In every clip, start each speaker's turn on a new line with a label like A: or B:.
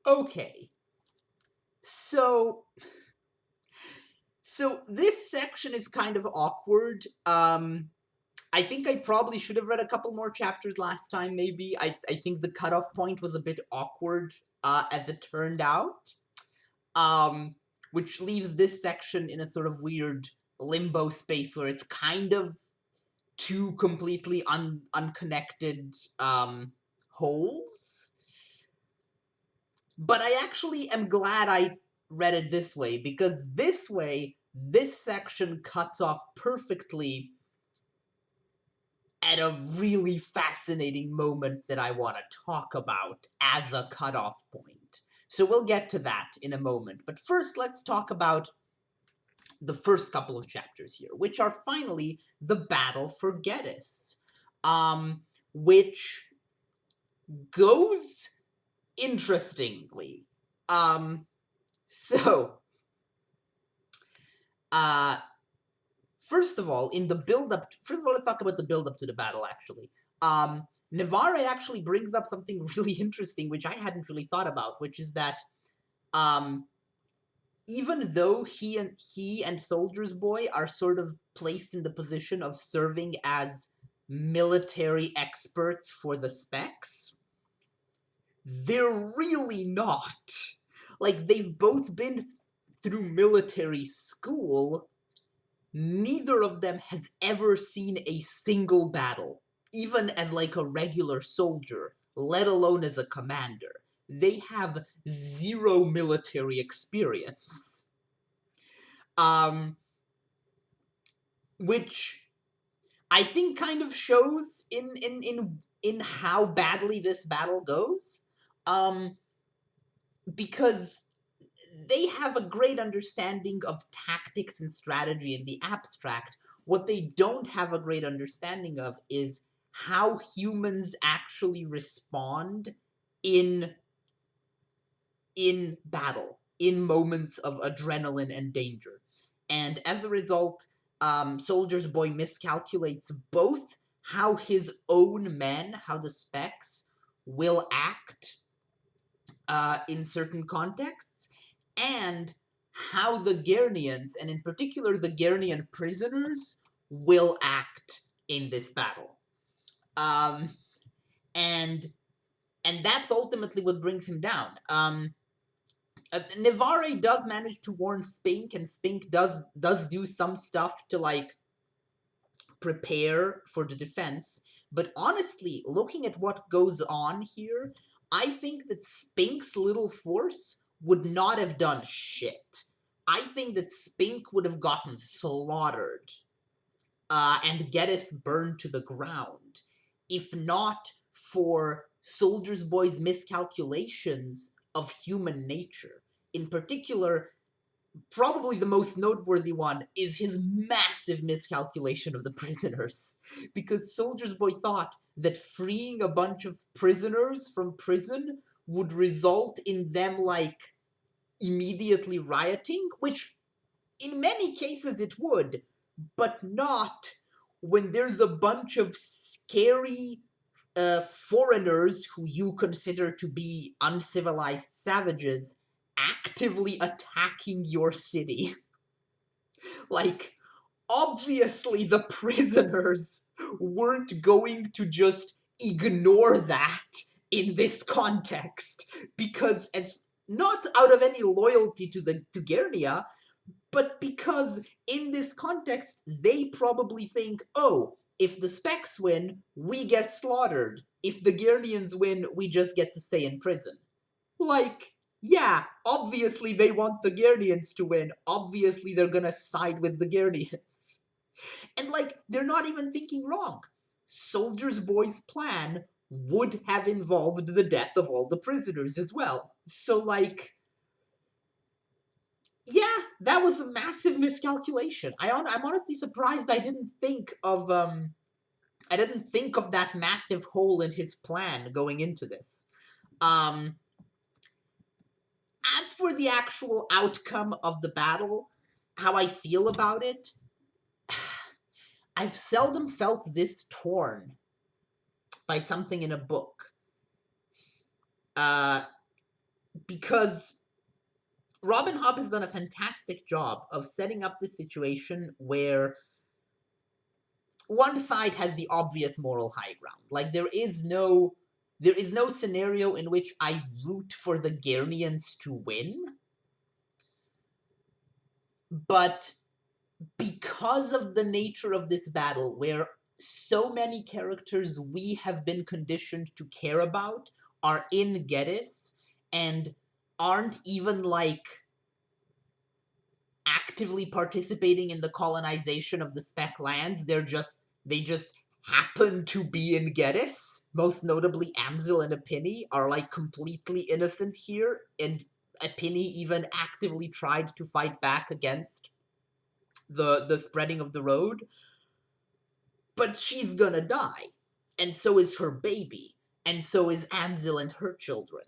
A: Okay. So this section is kind of awkward. I think I probably should have read a couple more chapters last time, maybe. I think the cutoff point was a bit awkward, as it turned out. Which leaves this section in a sort of weird limbo space where it's kind of two completely unconnected holes. But I actually am glad I read it this way, because this way, this section cuts off perfectly at a really fascinating moment that I want to talk about as a cutoff point. So we'll get to that in a moment. But first, let's talk about the first couple of chapters here, which are finally the battle for Geddes, which goes interestingly. So, first of all, in the build-up, let's talk about the build-up to the battle, actually. Navarre actually brings up something really interesting, which I hadn't really thought about, which is that, even though he and Soldier's Boy are sort of placed in the position of serving as military experts for the Specs, they're really not. Like, they've both been through military school. Neither of them has ever seen a single battle, even as like a regular soldier, let alone as a commander. They have zero military experience. Which I think kind of shows in how badly this battle goes. Because they have a great understanding of tactics and strategy in the abstract. What they don't have a great understanding of is how humans actually respond in battle, in moments of adrenaline and danger. And as a result, Soldier's Boy miscalculates both how his own men, how the Specs, will act in certain contexts, and how the Guernians, and in particular the Guernian prisoners, will act in this battle. And that's ultimately what brings him down. Navarre does manage to warn Spink, and Spink does do some stuff to, like, prepare for the defense. But honestly, looking at what goes on here, I think that Spink's little force would not have done shit. I think that Spink would have gotten slaughtered, and Geddes burned to the ground, if not for Soldier's Boy's miscalculations of human nature. In particular, probably the most noteworthy one is his massive miscalculation of the prisoners. Because Soldier's Boy thought that freeing a bunch of prisoners from prison would result in them, like, immediately rioting, which in many cases it would, but not when there's a bunch of scary foreigners who you consider to be uncivilized savages actively attacking your city. Like, obviously the prisoners weren't going to just ignore that in this context, because, as not out of any loyalty to Guernia, but because in this context they probably think, oh, if the Specs win, we get slaughtered. If the Guernians win, we just get to stay in prison. Like, yeah, obviously they want the Guernians to win. Obviously they're gonna side with the Guernians. And, like, they're not even thinking wrong. Soldier's Boy's plan would have involved the death of all the prisoners as well. So, like, yeah, that was a massive miscalculation. I'm honestly surprised I didn't think of that massive hole in his plan going into this. As for the actual outcome of the battle, how I feel about it, I've seldom felt this torn by something in a book. because Robin Hobb has done a fantastic job of setting up the situation where one side has the obvious moral high ground. Like there is no scenario in which I root for the Garnians to win, but because of the nature of this battle, where so many characters we have been conditioned to care about are in Geddes and aren't even like actively participating in the colonization of the Spec lands. They just happen to be in Geddes. Most notably, Amzil and Apinni are like completely innocent here, and Apinni even actively tried to fight back against the spreading of the road. But she's gonna die, and so is her baby, and so is Amzil and her children.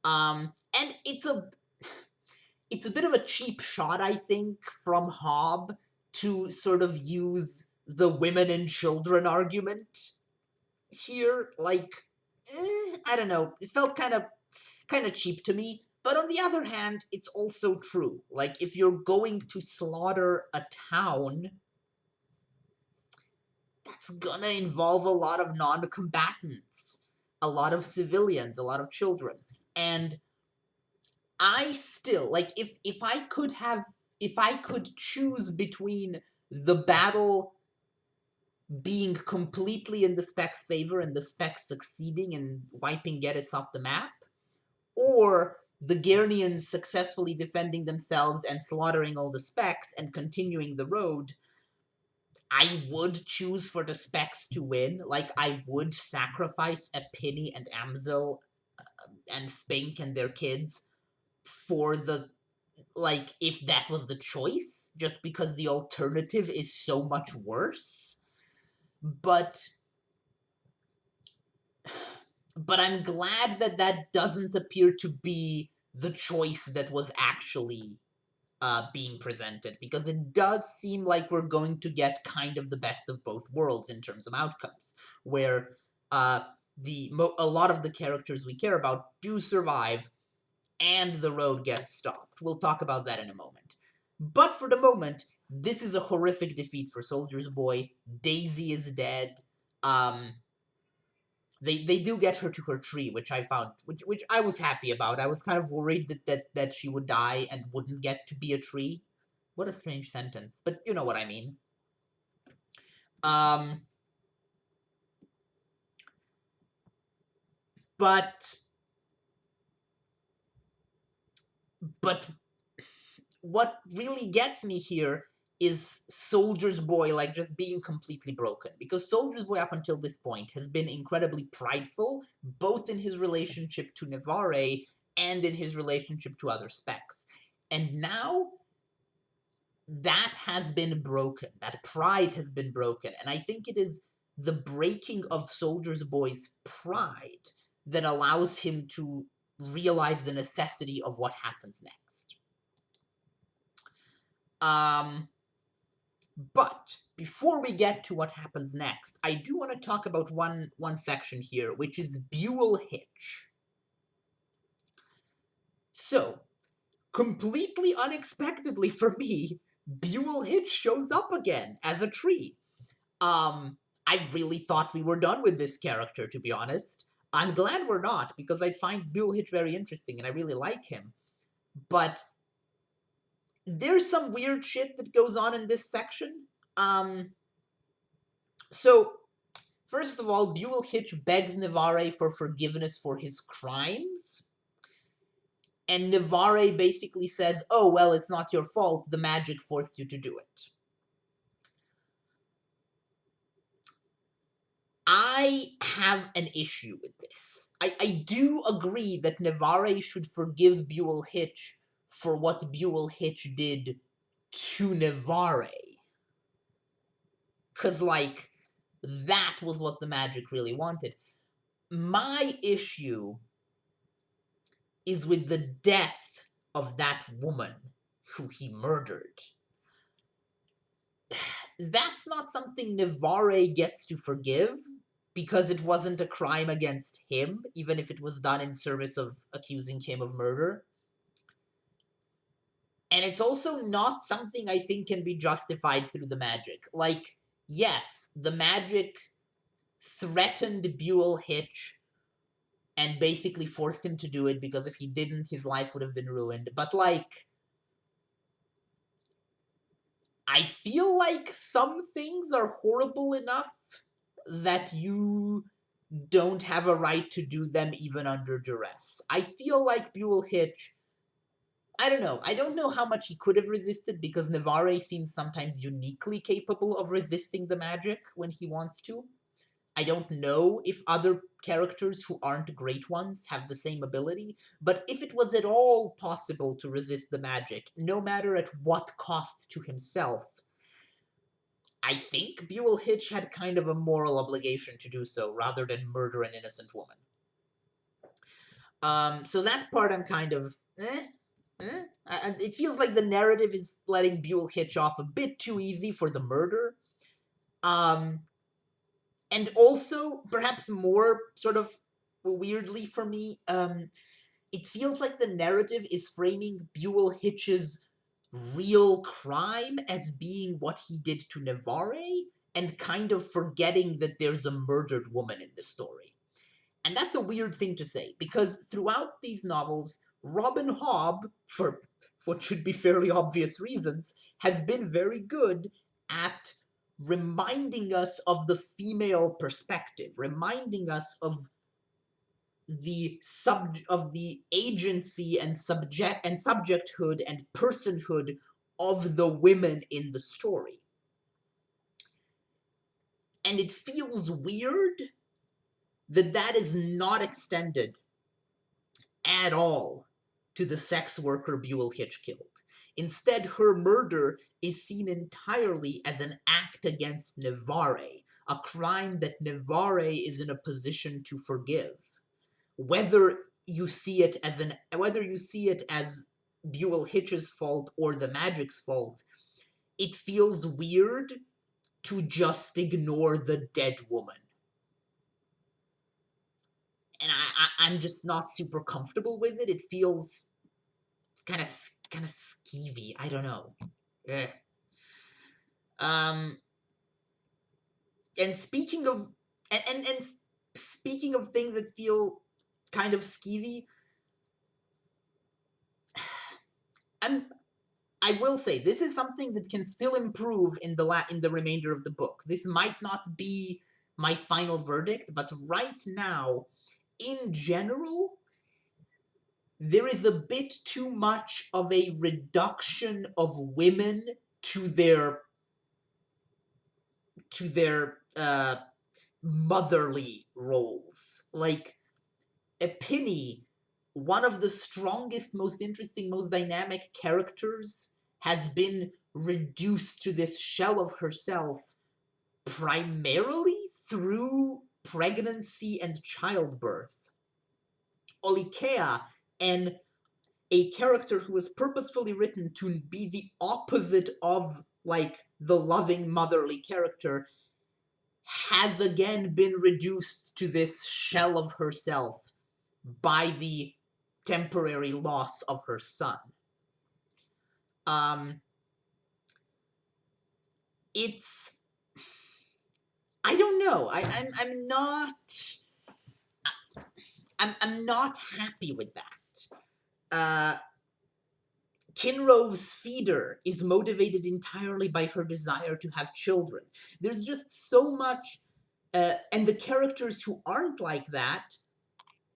A: And it's a bit of a cheap shot, I think, from Hobb to sort of use the women and children argument here. Like, I don't know. It felt kind of cheap to me. But on the other hand, it's also true. Like, if you're going to slaughter a town, that's gonna involve a lot of non-combatants, a lot of civilians, a lot of children. And I still like if I could choose between the battle being completely in the Spec's favor and the Spec's succeeding and wiping Geddes off the map, or the Garnians successfully defending themselves and slaughtering all the Specs and continuing the road, I would choose for the Specs to win. Like, I would sacrifice Apinni and Amzil and Spink and their kids for the, like, if that was the choice, just because the alternative is so much worse. But I'm glad that that doesn't appear to be the choice that was actually being presented, because it does seem like we're going to get kind of the best of both worlds in terms of outcomes, where a lot of the characters we care about do survive, and the road gets stopped. We'll talk about that in a moment. But for the moment, this is a horrific defeat for Soldier's Boy. Daisy is dead. They do get her to her tree, which I found, which I was happy about. I was kind of worried that she would die and wouldn't get to be a tree. What a strange sentence, but you know what I mean. Um, but but what really gets me here is Soldier's Boy, like, just being completely broken. Because Soldier's Boy, up until this point, has been incredibly prideful, both in his relationship to Navarre and in his relationship to other Specs. And now, that has been broken. That pride has been broken. And I think it is the breaking of Soldier's Boy's pride that allows him to realize the necessity of what happens next. But before we get to what happens next, I do want to talk about one section here, which is Buell Hitch. So, completely unexpectedly for me, Buell Hitch shows up again as a tree. I really thought we were done with this character, to be honest. I'm glad we're not, because I find Buell Hitch very interesting and I really like him. But there's some weird shit that goes on in this section. So, first of all, Buell Hitch begs Navarre for forgiveness for his crimes. And Navarre basically says, oh, well, it's not your fault, the magic forced you to do it. I have an issue with this. I do agree that Navarre should forgive Buell Hitch for what Buell Hitch did to Navarre. Because, like, that was what the magic really wanted. My issue is with the death of that woman who he murdered. That's not something Navarre gets to forgive, because it wasn't a crime against him, even if it was done in service of accusing him of murder. And it's also not something I think can be justified through the magic. Like, yes, the magic threatened Buell Hitch and basically forced him to do it because if he didn't, his life would have been ruined. But, like, I feel like some things are horrible enough that you don't have a right to do them even under duress. I feel like Buell Hitch, I don't know. I don't know how much he could have resisted because Navarre seems sometimes uniquely capable of resisting the magic when he wants to. I don't know if other characters who aren't great ones have the same ability, but if it was at all possible to resist the magic, no matter at what cost to himself, I think Buell Hitch had kind of a moral obligation to do so rather than murder an innocent woman. So that part I'm kind of it feels like the narrative is letting Buell Hitch off a bit too easy for the murder. Um, and also, perhaps more sort of weirdly for me, it feels like the narrative is framing Buell Hitch's real crime as being what he did to Navarre, and kind of forgetting that there's a murdered woman in the story. And that's a weird thing to say, because throughout these novels, Robin Hobb, for what should be fairly obvious reasons, has been very good at reminding us of the female perspective, reminding us of the agency and subjecthood and personhood of the women in the story. And it feels weird that that is not extended at all to the sex worker Buell Hitch killed. Instead, her murder is seen entirely as an act against Navarre, a crime that Navarre is in a position to forgive. Whether you see it as Buell Hitch's fault or the magic's fault, it feels weird to just ignore the dead woman. And I'm just not super comfortable with it. It feels kind of skeevy. I don't know. Eh. Um, and speaking of and speaking of things that feel kind of skeevy, I'm I will say this is something that can still improve in the remainder of the book. This might not be my final verdict, but right now, in general, there is a bit too much of a reduction of women to their motherly roles. Like Epine, one of the strongest, most interesting, most dynamic characters, has been reduced to this shell of herself primarily through pregnancy and childbirth. Olikea, and a character who was purposefully written to be the opposite of like the loving motherly character, has again been reduced to this shell of herself by the temporary loss of her son. Um, it's I don't know. I'm not I'm not happy with that. Kinrove's feeder is motivated entirely by her desire to have children. There's just so much, and the characters who aren't like that,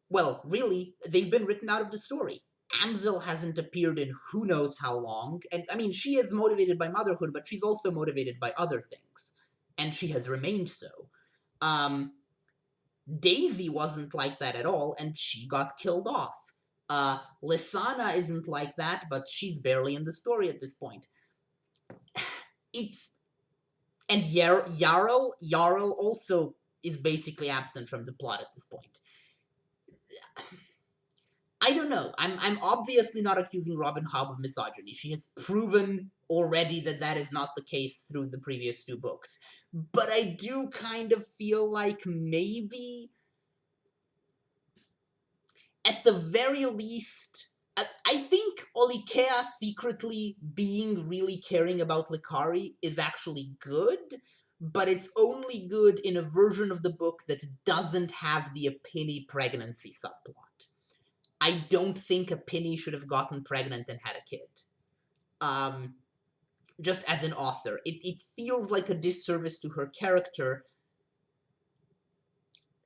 A: well, really, they've been written out of the story. Amzil hasn't appeared in who knows how long, and I mean, she is motivated by motherhood, but she's also motivated by other things, and she has remained so. Um, Daisy wasn't like that at all, and she got killed off. Lysana isn't like that, but she's barely in the story at this point. It's and Yarrow also is basically absent from the plot at this point. I don't know. I'm obviously not accusing Robin Hobb of misogyny. She has proven already that that is not the case through the previous two books. But I do kind of feel like maybe, at the very least, I think Olikea secretly being really caring about Likari is actually good, but it's only good in a version of the book that doesn't have the Apini pregnancy subplot. I don't think Apini should have gotten pregnant and had a kid. Um, just as an author, it feels like a disservice to her character.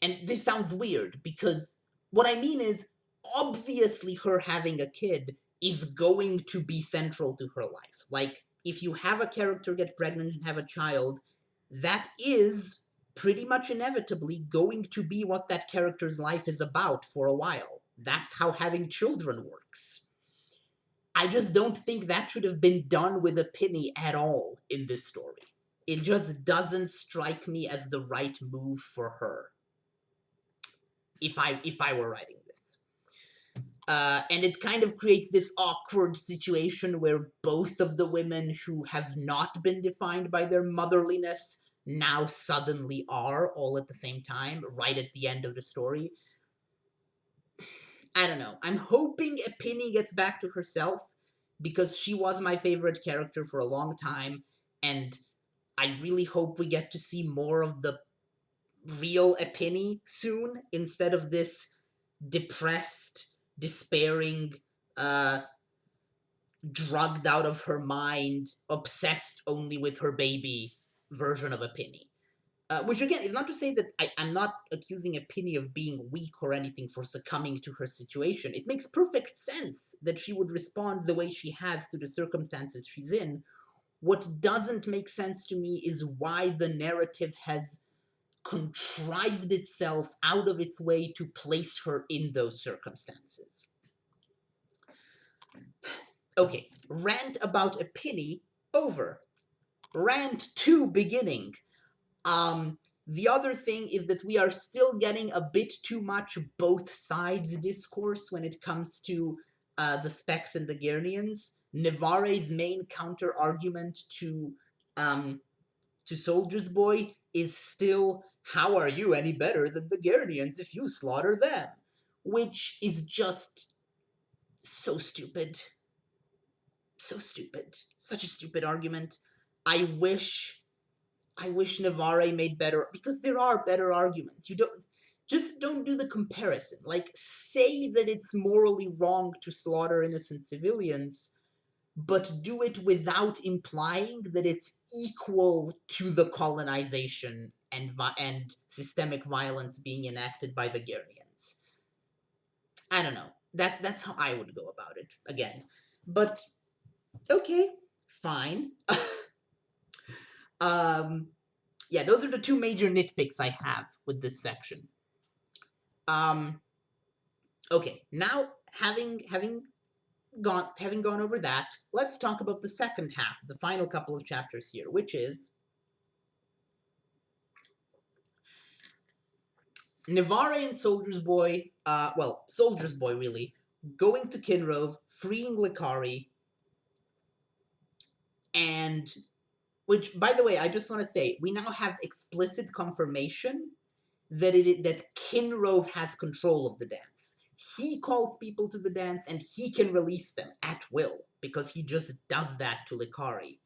A: And this sounds weird because what I mean is, obviously, her having a kid is going to be central to her life. Like, if you have a character get pregnant and have a child, that is pretty much inevitably going to be what that character's life is about for a while. That's how having children works. I just don't think that should have been done with a penny at all in this story. It just doesn't strike me as the right move for her if I were writing this. And it kind of creates this awkward situation where both of the women who have not been defined by their motherliness now suddenly are, all at the same time, right at the end of the story. I don't know. I'm hoping Epini gets back to herself because she was my favorite character for a long time, and I really hope we get to see more of the real Epini soon instead of this depressed, despairing, uh, drugged out of her mind, obsessed only with her baby version of Epini. Which again is not to say that I'm not accusing Epini of being weak or anything for succumbing to her situation. It makes perfect sense that she would respond the way she has to the circumstances she's in. What doesn't make sense to me is why the narrative has contrived itself out of its way to place her in those circumstances. Okay, rant about Epini over. Rant 2 beginning. The other thing is that we are still getting a bit too much both sides discourse when it comes to the Specs and the Gurnians. Nevare's main counter argument to Soldier's Boy is still, how are you any better than the Gurnians if you slaughter them? Which is just so stupid. So stupid. Such a stupid argument. I wish Navarre made better, because there are better arguments. You don't do the comparison. Like, say that it's morally wrong to slaughter innocent civilians, but do it without implying that it's equal to the colonization and systemic violence being enacted by the Gurnians. I don't know. That's how I would go about it. Again, but okay, fine. um, yeah, those are the two major nitpicks I have with this section. Um, okay, now having gone over that, let's talk about the second half, the final couple of chapters here, which is Navarre and Soldier's Boy, Soldier's Boy really, going to Kinrove, freeing Likari, and which, by the way, I just want to say, we now have explicit confirmation that that Kinrove has control of the dance. He calls people to the dance, and he can release them at will, because he just does that to Likari.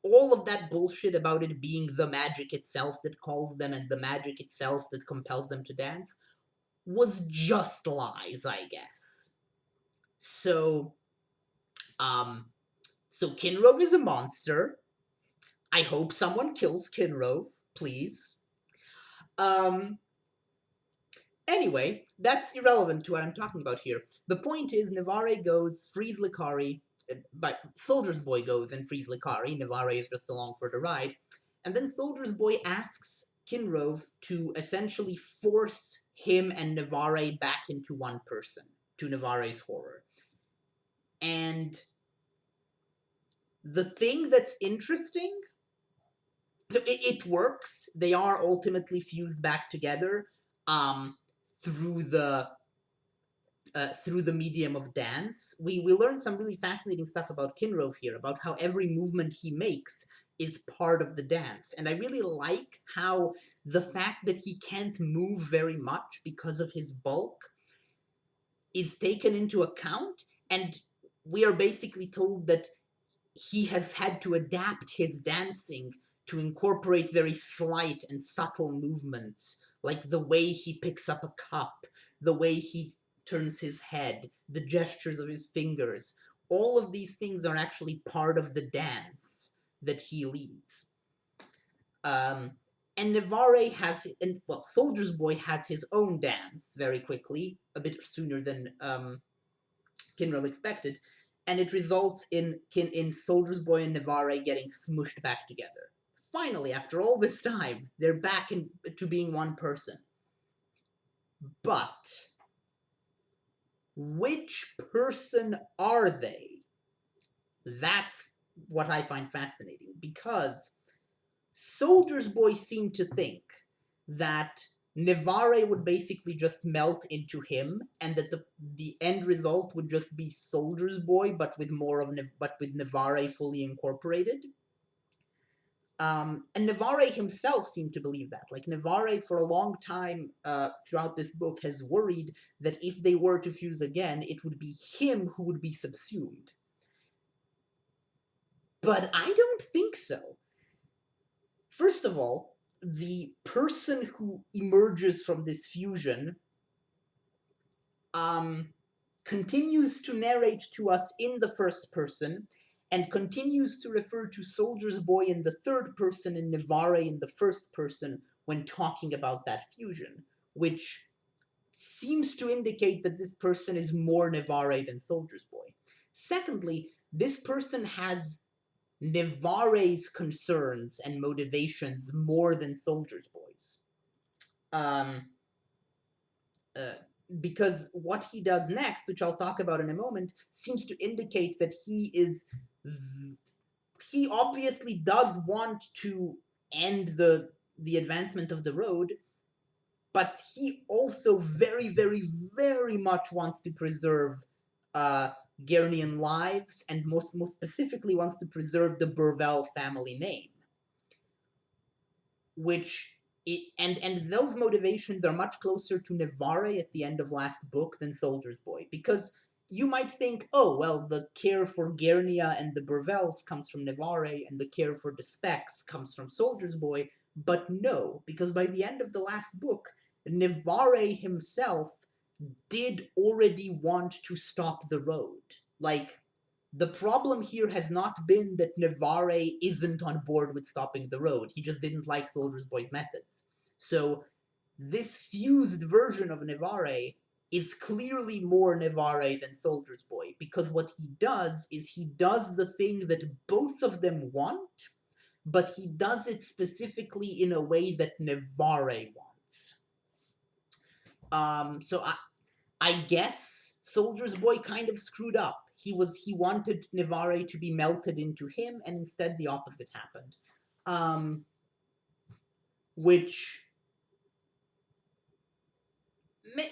A: All of that bullshit about it being the magic itself that calls them and the magic itself that compels them to dance was just lies, I guess. So, Kinrove is a monster. I hope someone kills Kinrove, please. Anyway, that's irrelevant to what I'm talking about here. The point is, Navarre goes, frees Likari, but Soldier's Boy goes and frees Likari. Navarre is just along for the ride. And then Soldier's Boy asks Kinrove to essentially force him and Navarre back into one person, to Navarre's horror. And the thing that's interesting, so it works. They are ultimately fused back together through the medium of dance. We learn some really fascinating stuff about Kinrove here, about how every movement he makes is part of the dance. And I really like how the fact that he can't move very much because of his bulk is taken into account, And we are basically told that he has had to adapt his dancing to incorporate very slight and subtle movements, like the way he picks up a cup, the way he turns his head, the gestures of his fingers. All of these things are actually part of the dance that he leads. Um, and Navarre has, and well, Soldier's Boy has his own dance very quickly, a bit sooner than Kinrel expected, and it results in Soldier's Boy and Navarre getting smushed back together. Finally, after all this time, they're back to being one person. But which person are they? That's what I find fascinating, because Soldier's Boy seemed to think that Navarre would basically just melt into him, and that the end result would just be Soldier's Boy, but with more of but with Navarre fully incorporated. And Navarre himself seemed to believe that. Like, Navarre, for a long time throughout this book, has worried that if they were to fuse again, it would be him who would be subsumed. But I don't think so. First of all, the person who emerges from this fusion continues to narrate to us in the first person, and continues to refer to Soldier's Boy in the third person and Navarre in the first person when talking about that fusion, which seems to indicate that this person is more Navarre than Soldier's Boy. Secondly, this person has Navarre's concerns and motivations more than Soldier's Boy's. Um, uh, because what he does next, which I'll talk about in a moment, seems to indicate that he obviously does want to end the advancement of the road, but he also very, very, very much wants to preserve uh, Guernian lives, and most specifically wants to preserve the Burvell family name, which and those motivations are much closer to Navarre at the end of last book than Soldier's Boy, because you might think, oh well, the care for Guernia and the Burvells comes from Navarre, and the care for the Specks comes from Soldier's Boy, but no, because by the end of the last book, Navarre himself did already want to stop the road. Like, the problem here has not been that Navarre isn't on board with stopping the road. He just didn't like Soldier's Boy's methods. So this fused version of Navarre is clearly more Navarre than Soldier's Boy, because what he does is he does the thing that both of them want, but he does it specifically in a way that Navarre wants. So I guess Soldier's Boy kind of screwed up. He wanted Navarre to be melted into him, and instead the opposite happened. Which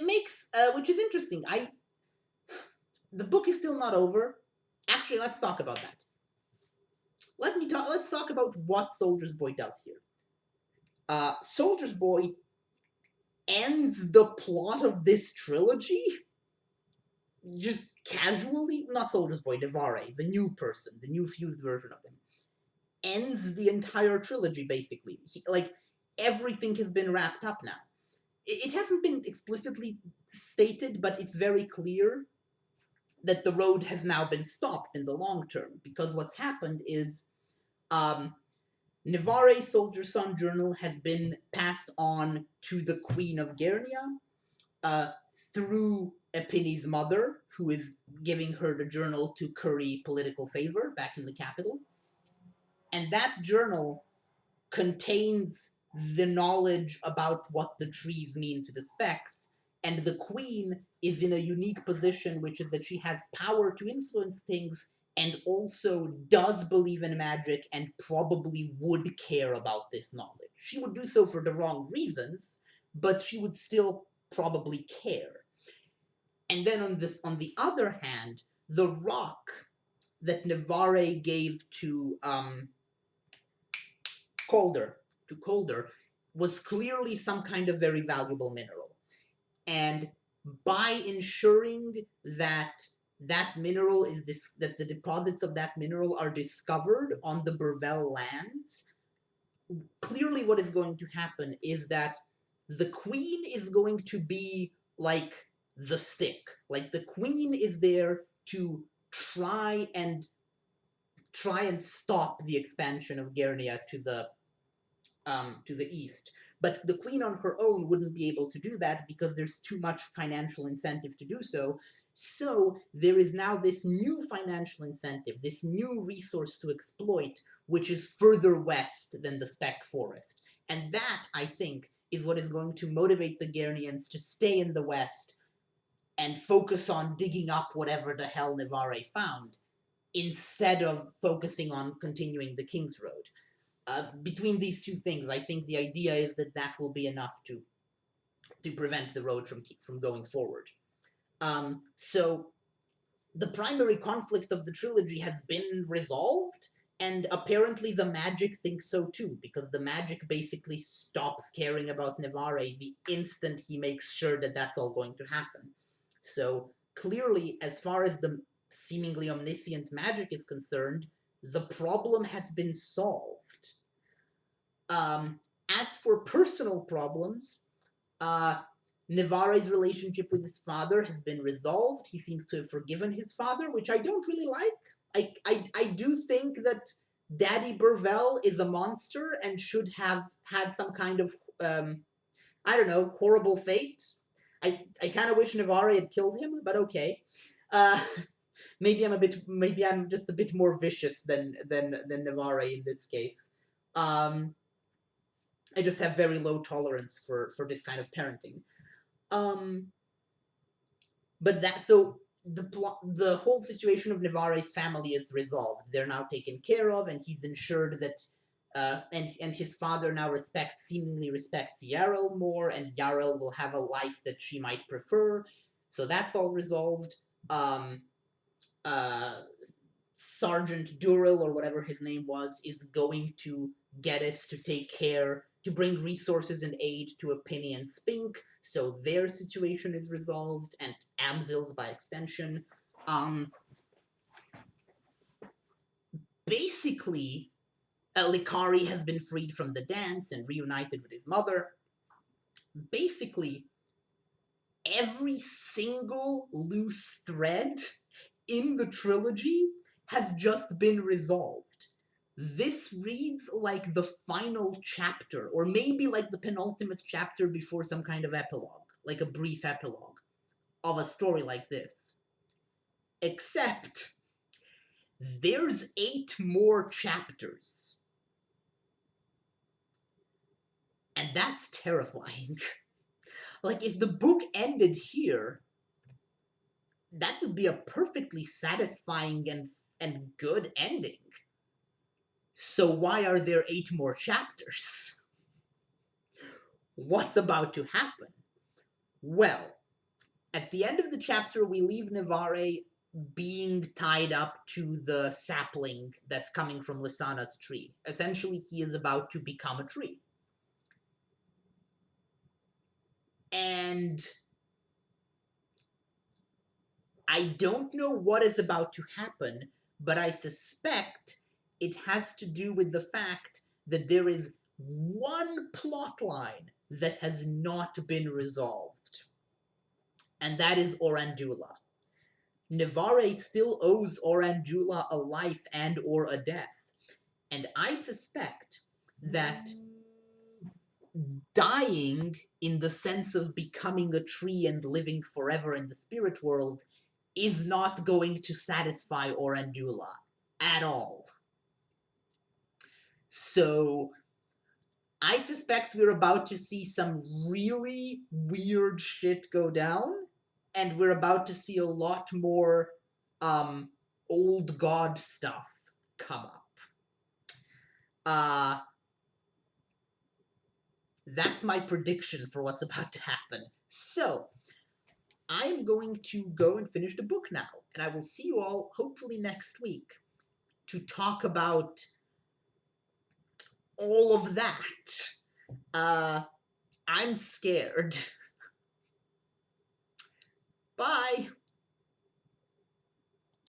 A: makes which is interesting. The book is still not over. Actually, let's talk about that. Let's talk about what Soldier's Boy does here. Soldier's Boy ends the plot of this trilogy just casually. Not Soldier's Boy, Navarre, the new person, the new fused version of him, ends the entire trilogy, basically. Like, everything has been wrapped up now. It hasn't been explicitly stated, but it's very clear that the road has now been stopped in the long term, because what's happened is Navarre Soldier Son journal has been passed on to the Queen of Guernia uh, through Epini's mother, who is giving her the journal to curry political favor back in the capital. And that journal contains the knowledge about what the trees mean to the Specks, and the Queen is in a unique position, which is that she has power to influence things, and also does believe in magic, and probably would care about this knowledge. She would do so for the wrong reasons, but she would still probably care. And then on the other hand, the rock that Navarre gave Calder to Calder was clearly some kind of very valuable mineral. And by ensuring that that mineral is this that the deposits of that mineral are discovered on the Burvell lands, clearly what is going to happen is that the queen is going to be like the stick. Like the queen is there to try and stop the expansion of Gernia to the east. But the queen on her own wouldn't be able to do that because there's too much financial incentive to do so. So there is now this new financial incentive, this new resource to exploit, which is further west than the Speck Forest. And that, I think, is what is going to motivate the Gernians to stay in the west and focus on digging up whatever the hell Navarre found, instead of focusing on continuing the King's Road. Between these two things, I think the idea is that that will be enough to prevent the road from going forward. So the primary conflict of the trilogy has been resolved, and apparently the magic thinks so too, because the magic basically stops caring about Navarre the instant he makes sure that that's all going to happen. So clearly, as far as the seemingly omniscient magic is concerned, the problem has been solved. As for personal problems, Navarre's relationship with his father has been resolved. He seems to have forgiven his father, which I don't really like. I do think that Daddy Burvell is a monster and should have had some kind of, I don't know, horrible fate. I kind of wish Navarre had killed him, but okay. Uh, maybe I'm just a bit more vicious than Navarre in this case. I just have very low tolerance for this kind of parenting. Um, but that so the whole situation of Navarre's family is resolved. They're now taken care of, and he's ensured that and his father now seemingly respects Yarrow more, and Yarrow will have a life that she might prefer. So that's all resolved. Um, uh, Sergeant Durrell, or whatever his name was, is going to get us to take care to bring resources and aid to Apinny and Spink, so their situation is resolved, and Amzil's by extension. Um, Basically, Likari has been freed from the dance and reunited with his mother. Basically, every single loose thread in the trilogy has just been resolved. This reads like the final chapter, or maybe like the penultimate chapter before some kind of epilogue, like a brief epilogue of a story like this. Except, there's 8 more chapters. And that's terrifying. Like, if the book ended here, that would be a perfectly satisfying and good ending. So why are there 8 more chapters? What's about to happen? Well, at the end of the chapter, we leave Navarre being tied up to the sapling that's coming from Lysana's tree. Essentially, he is about to become a tree. And I don't know what is about to happen, but I suspect it has to do with the fact that there is one plot line that has not been resolved, and that is Orandula. Navarre still owes Orandula a life and or a death, and I suspect that dying in the sense of becoming a tree and living forever in the spirit world is not going to satisfy Orandula at all. So I suspect we're about to see some really weird shit go down, and we're about to see a lot more old god stuff come up. Uh that's my prediction for what's about to happen. So I'm going to go and finish the book now, and I will see you all hopefully next week to talk about all of that. I'm scared. Bye.